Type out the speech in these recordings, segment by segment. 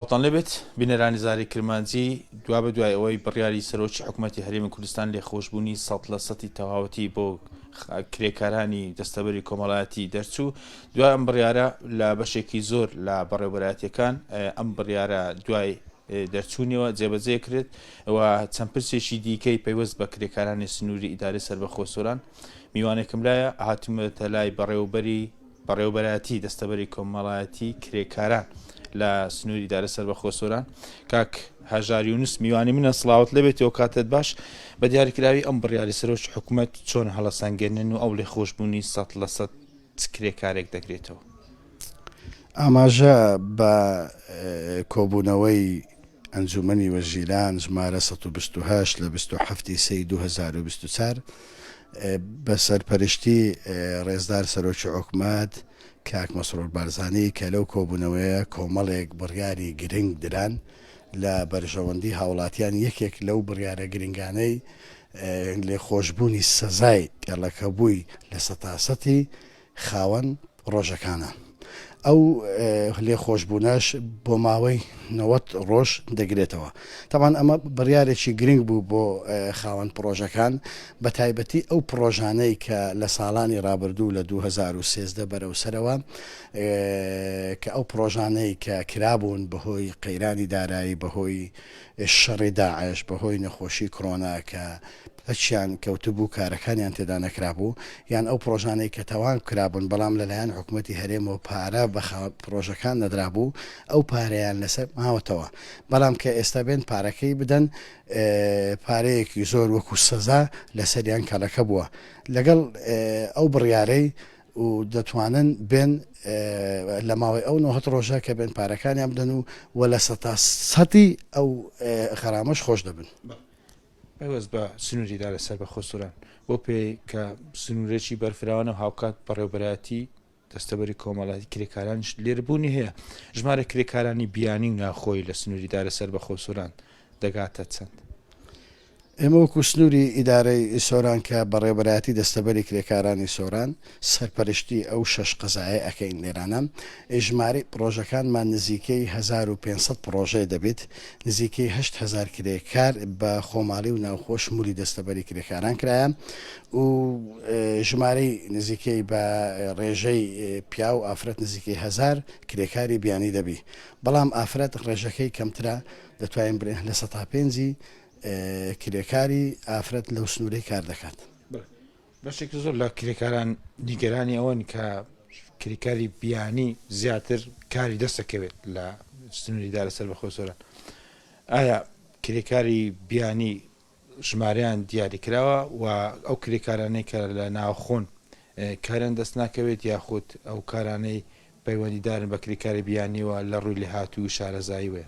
وطن لبت بنێرانی زاری کرمانجی دوا بە دوای ئەوەی بڕیاری سەرۆکی حکوومەتی هەرێمی کوردستان لێ خۆشببوونی 100% تەواوەتی بۆ کرێکارانی دەستەبەری کۆمەڵایەتی دەرچوو دوای ئەم بڕیارە لە بەشێکی زۆر لە بەڕێوەبەرایەتیەکان ئەم بڕیارە دوای دەرچوونەوە جێبەجێ کرد و چەند پرسێکی دیکەی پەیوەست بە کرێکارانی سنووری ئیدارەی سەربەخۆ سۆران میوانێکم لایە هاتوومەتە لای بەڕێوەبەرایەتی دەستەبەری کۆمەڵایەتی کرێکاران لە سنووری ئیدارە سەربەخۆ سۆران کاک هەژار یونس میوانی منە سڵاوت لەبێتەوە کاتت باش بە دیاریکراوی ئەم بڕیاری سەرۆکی حکوومەت چۆن هەڵەسانگەێنن و ئەو لێ خۆشببوونی 100% کرێکارێک دەگرێتەوە. ئاماژە بە کۆبوونەوەی ئەنجومەنی وەزیران ژمارە 128 لە 27 سەی 2024 بە سەرپەرشتی ڕێزدار سەرۆکی حکوومەت کاک مەسرۆر بارزانی کە لەو کۆبوونەوەیە کۆمەڵێک بڕیاری گرنگ دران لە بەرژەوەندی هاوڵاتیان یەکێک لەو بڕیارە گرنگانەی لێ خۆشببوونی سەزای گەڵەکەبووی لە سەتاسەتی خاوەن ڕۆژەکانە. ئەو لێ خۆشببوونەش بۆ ماوەی 90 ڕۆژ دەگرێتەوە. تاوان ئەمە بڕیارێکی گرنگ بوو بۆ خاوەن پرۆژەکان بە تایبەتی ئەو پرۆژانەی کە لە ساڵانی ڕابردوو لە 2013 بەرەوسەرەوە کە ئەو پرۆژانەی کە کرابوون بەهۆی قەیرانی دارایی بەهۆی شەڕی داعش بەهۆی نەخۆشی کڕۆنا کە هەچیان کەوتبوو کارەکانیان تێدا نەکرابوو یان ئەو پرۆژانەی کە تاوان کرابوون بەڵام لەلایەن حکوومەتی هەرێمەوە پارە بە پرۆژەکان نەدرابوو ئەو پارەیان لەسەر ماوەتەوە بەڵام کە ئێستا بێن پارەکەی بدەن پارەیەکی زۆر وەکو سەزا لەسەریان کەڵەکە بووە لەگەڵ ئەو بڕیارەی و دەتوانن بێن لە ماوەی ئەو 90 ڕۆژە کە بێن پارەکانیان بدەن و لە سەتی ئەو خەرامەش خۆش دەبن. پەیوەست بە سنووری ئیدارە سەربەخۆ سۆران بۆ پێی کە سنوورێکی بەرفراوانە هاوکات بەڕێوەبەرایەتی دەستەبەری کۆمەڵایەتی کرێکارانش لێربوونی هەیە ژمارە کرێکارانی بیانی و ناخۆی لە سنووری ئیدارە سەربەخۆ سۆران دەگاتە چەند؟ ئێمە وەکو سنووری ئیدارەی سۆران کە بەڕێوەبەرایەتی دەستەبەری کرێکارانی سۆران سەرپەرشتی ئەو 6 قەزایە ئەەکەین لێرانە ژمارە پرۆژەکانمان نزیکەی 1500 پرۆژەی دەبێت نزیکەی 8000 کرێکار بە خۆماڵی و ناوخۆش مولی دەستەبەری کرێکاران کرایە و ژمارەی نزیکەی بە ڕێژەی پیا و ئافرەت نزیکەی 1000 کرێکاری بیانی دەبی بەڵام ئافرەت ڕێژەکەی کەمترە دەتوانین برێن لە 105 کرێکاری ئافرەت لەو سنوورەی کار دەکات. بەشێک زۆر لە کرێکاران نیگەرانی ئەوەن کە کرێکاری بیانی زیاتر کاری دەستەکەوێت لە سنووری ئیدارە سەربەخۆ سۆران. ئایا کرێکاری بیانی ژمارەیان دیاری کراوە و ئەو کرێکارانەی کە لە ناوخۆن کاران دەست ناکەوێت یاخود ئەو کارانەی پەیوەندیدارن بە کرێکاری بیانیەوە لە ڕووی لێهاتوو و شارەزاییوەیە؟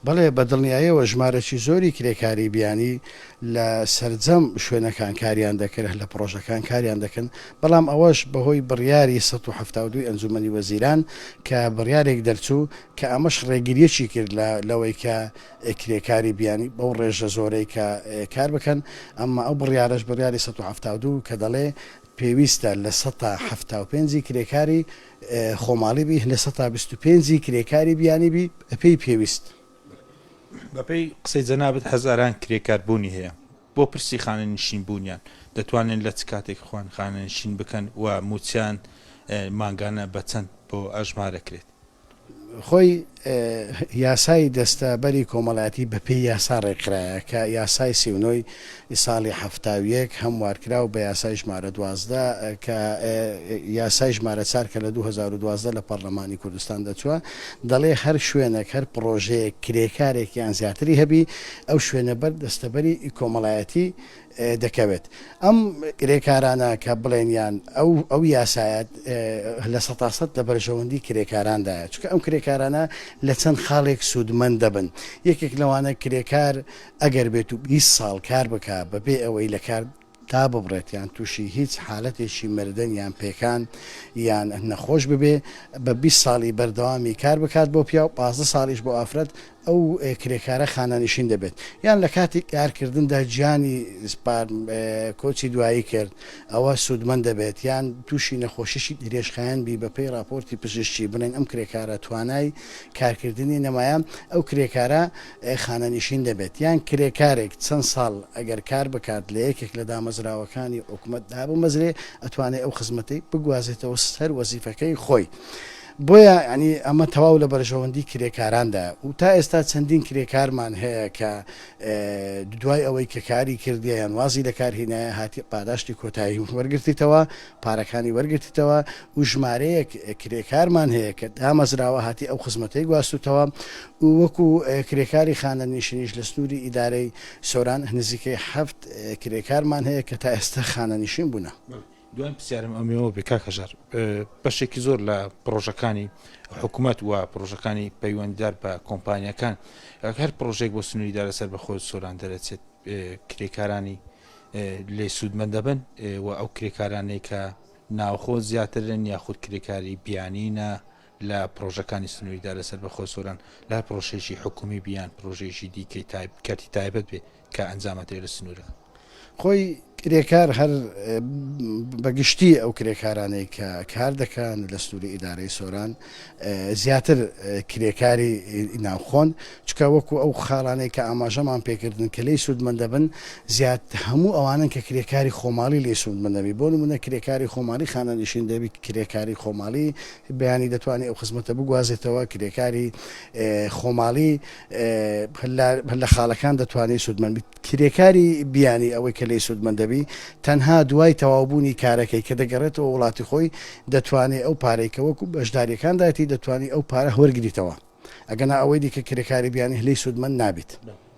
بەڵێ بەدڵنیاییەوە ژمارەی زۆری کرێکاری بیانی لە سەرجەم شوێنەکان کاریان دەکرد لە پرۆژەکان کاریان دەکەن بەڵام ئەوەش بەهۆی بڕیاری 172 ئەنجومەنی وەزیران کە بڕیارێک دەرچوو کە ئەمەش ڕێگریەکی کرد لەوەی کە کرێکاری بیانی بەو ڕێژە زۆرەی کە کار بکەن ئەمما ئەو بڕیارش بڕیاری 172 کە دەڵێ پێویستە لە 175 کرێکاری خۆماڵی بی لە 125 کرێکاری بیانی بی پێی پێویست. بەپێی قسەی جەنابەت هەزاران کرێکار بوونی هەیە بۆ پرسی خانە نشین بوونیان دەتوانن لە چ کاتێک خوان خانە نشین بکەن و موچیان ماگانە بە چەند بۆ ئەژمارەکرێت؟ خۆی یاسای دەستەبەری کۆمەڵایەتی بە پێی یاسا ڕێکخرایە کە یاسای 39 ساڵی 71 هەموارکرا و بە یاسای ژمارە 12 کە یاسای ژمارە 4 کە لە 2012 لە پەرلەمانی کوردستان دەچووە دەڵێ هەر شوێنێک هەر پرۆژەیە کرێکارێک یان زیاتری هەبی ئەو شوێنە بەر دەستەبەری کۆمەڵایەتی دەکەوێت. ئەم کرێکارانە کە بڵێنیان ئەو یاسایەت لە 100% لە بەرژەوەندی کرێکاراندایە چونکە ئەم کرێکارانە لە چەند خاڵێک سوودمەند دەبن یەکێک لەوانە کرێکار ئەگەر بێت و 20 ساڵ کار بکە بەبێ ئەوەی لە کار تا ببڕێت یان تووشی هیچ حالەتێکی مردن یان پێکان یان نەخۆش ببێ بە 20 ساڵی بەردەوامی کار بکات بۆ پیا و 15 ساڵیش بۆ ئافرەت ئەو کرێکارە خانەنشین دەبێت یان لە کاتی کارکردندا گیانی کۆچی دوایی کرد ئەوە سوودمەند دەبێت یان تووشی نەخۆشیشی درێژخایەن بی بە پێی راپۆرتی پزیشکی بنین ئەم کرێکارە توانای کارکردنی نەمایە ئەو کرێکارە خانەنشین دەبێت یان کرێکارێک چەند ساڵ ئەگەر کار بکات لە یەکێک لە دامەزراوەکانی حکوومەت دابمەزرێ ئەتوانێت ئەو خزمەتەی بگوازێتەوە سەر وەزیفەکەی خۆی. بۆیە ینی ئەمە تەواو لە بەرژەوەندی کرێکاراندا و تا ئێستا چەندین کرێکارمان هەیە کە دوای ئەوەی کە کاری کردی یان وازی لە کارهینایە هاتی پاداشتی کۆتایی وەرگرتیتەوە پارەکانی وەرگرتیتەوە و ژمارەیەک کرێکارمان هەیە کە دامەزراوە هاتی ئەو خزمەتەی گواستوتەوە و وەکو کرێکاری خانەنشینیش لە سنووری ئیدارەی سۆران نزیکەی 7 کرێکارمان هەیە کە تا ئێستا خانەنشین بوونە. دوان پرسیارم ئەمەوە بێ کاکەژار بەشێکی زۆر لە پرۆژەکانی حکوومەت و پرۆژەکانی پەیوەنددار بە کۆمپانیەکان هەر پرۆژێک بۆ سنووریدا لەسەر بەخۆی سۆران دەرەچێت کرێکارانی لێ سوودمەند دەبن و ئەو کرێکارانەی کە ناوخۆ زیاترن یاخود کرێکاری بیانینە لە پرۆژەکانی سنووریدا لەسەر بەخۆی سۆران لە پرۆژێکی حکومی بیان پرۆژێکی دیکەی کاتی تایبەت بێ کە ئەنجامەدرێت لە سنوورە خۆی کرێکار هەر بەگشتی ئەو کرێکارانەی کە کار دەکەن لە سنووری ئیدارەی سۆران زیاتر کرێکاری ناوخۆن چکە وەکو ئەو خاڵانەی کە ئاماژەمان پێکردن کە لی سوودمەند دەبن زیات هەموو ئەوانن کە کرێکاری خۆماڵی لێ سوودمەند دەبی بۆ نمونە کرێکاری خۆماڵی خانەنشین دەبی کرێکاری خۆماڵی بەیانی دەتوانێت ئەو خزمەتە بگوازێتەوە کرێکاری خۆماڵی لە خاڵەکان دەتوانێت سوودمەند کرێکاری بیانی ئەوەی کە لی سوودمەند دەبی تەنها دوای تەواوبوونی کارەکەی کە دەگەڕێتەوە وڵاتی خۆی دەتوانێت ئەو پارێکە وەکو بەشداریەکان داەتی دەتوانێت ئەو پارە وەرگریتەوە ئەگەنا ئەوەی دیکە کرێکاری بیانی هەلی سوودمەند نابێت.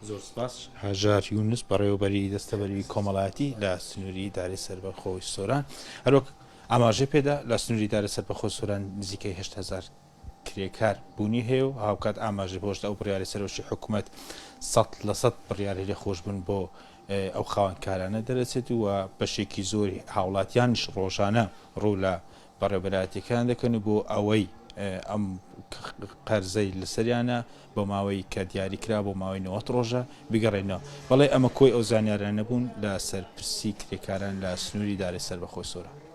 زۆر سپاس هاژار یونس بەڕێوەبەری دەستەبەری کۆمەڵایەتی لە سنووری داری سەربەخۆی سۆران هەروەک ئاماژە پێدا لە سنووری دارە سەربەخۆی سۆران نزیکەی 8,000 کرێکار بوونی هەیە و هاوکات ئاماژە بۆشدا ئەو بڕیاری سەرۆشی حکوومەت 100% بڕیاری لێ خۆشببوون بۆ ئەو خاوەنکارانە دەرەچێت و بەشێکی زۆری هاوڵاتیانش ڕۆژانە ڕوو لە بەڕێوەبەراتیەکان دەکەن و بۆ ئەوەی ئەم قەرزەی لەسەریانە بۆ ماوەی کە دیاری کرا بۆ ماوەی 90 ڕۆژە بگەڕێنەوە بەڵێ ئەمە کۆی ئەو زانیارە نەبوون لە سەرپرسی کرێکاران لە سنووری دارەی سەربەخۆی سۆران.